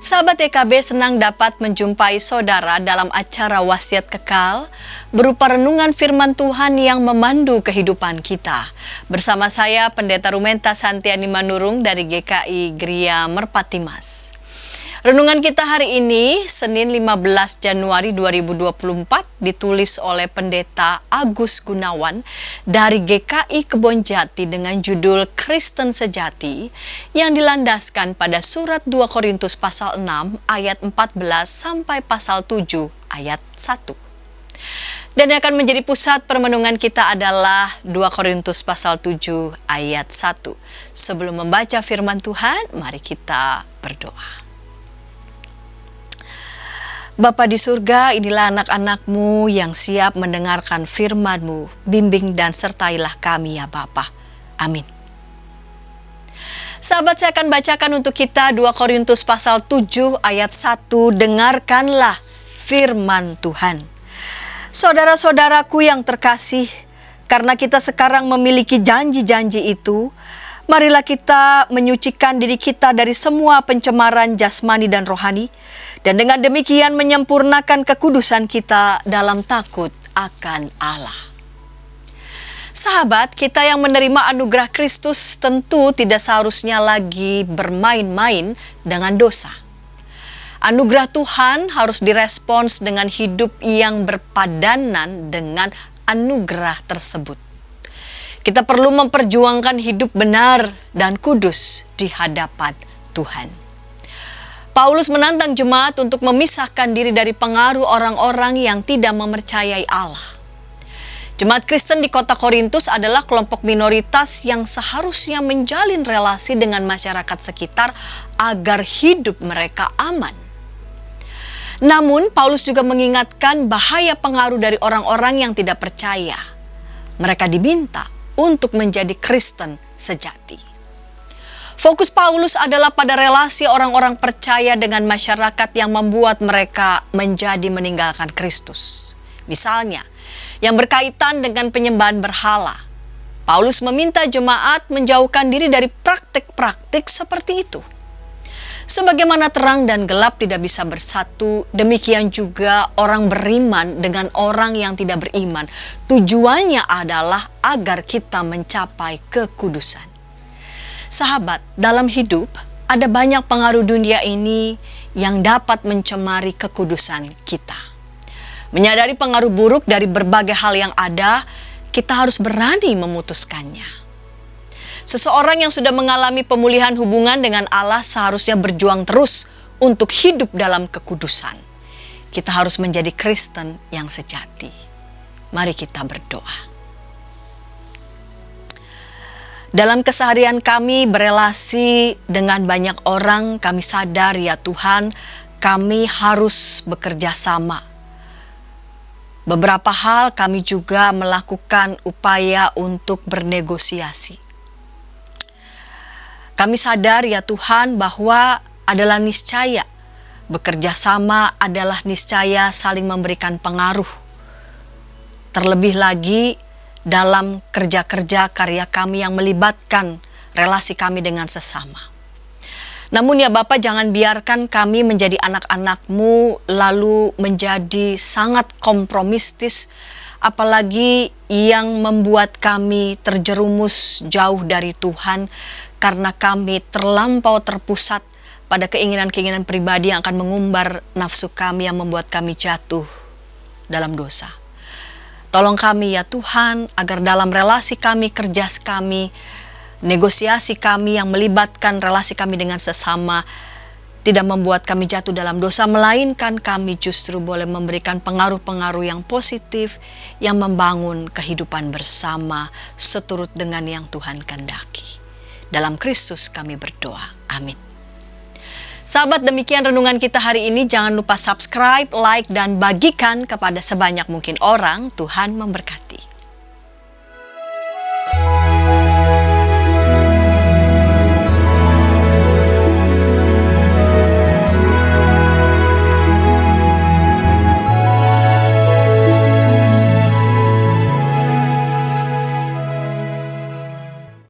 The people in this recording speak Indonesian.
Sahabat EKB senang dapat menjumpai saudara dalam acara Wasiat Kekal berupa renungan firman Tuhan yang memandu kehidupan kita. Bersama saya Pendeta Rumenta Santiani Manurung dari GKI Gria Merpati Mas. Renungan kita hari ini, Senin 15 Januari 2024, ditulis oleh Pendeta Agus Gunawan dari GKI Kebonjati dengan judul Kristen Sejati yang dilandaskan pada surat 2 Korintus pasal 6 ayat 14 sampai pasal 7 ayat 1. Dan yang akan menjadi pusat permenungan kita adalah 2 Korintus pasal 7 ayat 1. Sebelum membaca firman Tuhan, mari kita berdoa. Bapa di surga, inilah anak-anak-Mu yang siap mendengarkan firman-Mu. Bimbing dan sertailah kami ya Bapa. Amin. Sahabat, saya akan bacakan untuk kita 2 Korintus pasal 7 ayat 1. Dengarkanlah firman Tuhan. Saudara-saudaraku yang terkasih, karena kita sekarang memiliki janji-janji itu, marilah kita menyucikan diri kita dari semua pencemaran jasmani dan rohani, dan dengan demikian menyempurnakan kekudusan kita dalam takut akan Allah. Sahabat, kita yang menerima anugerah Kristus tentu tidak seharusnya lagi bermain-main dengan dosa. Anugerah Tuhan harus direspons dengan hidup yang berpadanan dengan anugerah tersebut. Kita perlu memperjuangkan hidup benar dan kudus di hadapan Tuhan. Paulus menantang jemaat untuk memisahkan diri dari pengaruh orang-orang yang tidak mempercayai Allah. Jemaat Kristen di kota Korintus adalah kelompok minoritas yang seharusnya menjalin relasi dengan masyarakat sekitar agar hidup mereka aman. Namun, Paulus juga mengingatkan bahaya pengaruh dari orang-orang yang tidak percaya. Mereka diminta untuk menjadi Kristen sejati. Fokus Paulus adalah pada relasi orang-orang percaya dengan masyarakat yang membuat mereka menjadi meninggalkan Kristus. Misalnya, yang berkaitan dengan penyembahan berhala. Paulus meminta jemaat menjauhkan diri dari praktik-praktik seperti itu. Sebagaimana terang dan gelap tidak bisa bersatu, demikian juga orang beriman dengan orang yang tidak beriman. Tujuannya adalah agar kita mencapai kekudusan. Sahabat, dalam hidup ada banyak pengaruh dunia ini yang dapat mencemari kekudusan kita. Menyadari pengaruh buruk dari berbagai hal yang ada, kita harus berani memutuskannya. Seseorang yang sudah mengalami pemulihan hubungan dengan Allah seharusnya berjuang terus untuk hidup dalam kekudusan. Kita harus menjadi Kristen yang sejati. Mari kita berdoa. Dalam keseharian kami berelasi dengan banyak orang, kami sadar ya Tuhan, kami harus bekerja sama. Beberapa hal kami juga melakukan upaya untuk bernegosiasi. Kami sadar ya Tuhan bahwa adalah niscaya, bekerja sama adalah niscaya saling memberikan pengaruh. Terlebih lagi, dalam kerja-kerja karya kami yang melibatkan relasi kami dengan sesama. Namun ya Bapa, jangan biarkan kami menjadi anak-anak-Mu lalu menjadi sangat kompromistis, apalagi yang membuat kami terjerumus jauh dari Tuhan karena kami terlampau terpusat pada keinginan-keinginan pribadi yang akan mengumbar nafsu kami yang membuat kami jatuh dalam dosa. Tolong kami ya Tuhan, agar dalam relasi kami, kerja kami, negosiasi kami yang melibatkan relasi kami dengan sesama, tidak membuat kami jatuh dalam dosa, melainkan kami justru boleh memberikan pengaruh-pengaruh yang positif, yang membangun kehidupan bersama, seturut dengan yang Tuhan kehendaki. Dalam Kristus kami berdoa. Amin. Sahabat, demikian renungan kita hari ini. Jangan lupa subscribe, like, dan bagikan kepada sebanyak mungkin orang. Tuhan memberkati.